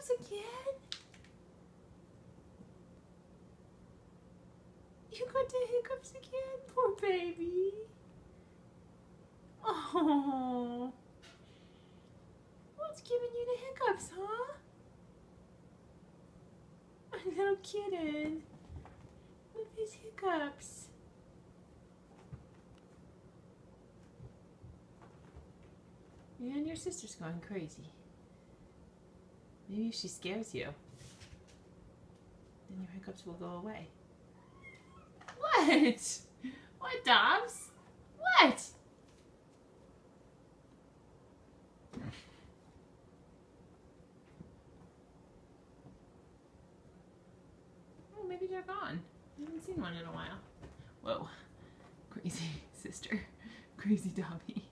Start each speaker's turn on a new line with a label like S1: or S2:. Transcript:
S1: hiccups again? You got the hiccups again? Poor baby. Oh. What's giving you the hiccups, huh? My little kitten. With his hiccups. And your sister's going crazy. Maybe if she scares you, then your hiccups will go away. What? What, Dobbs? What? Oh, maybe they're gone. I haven't seen one in a while. Whoa. Crazy sister. Crazy Dobby.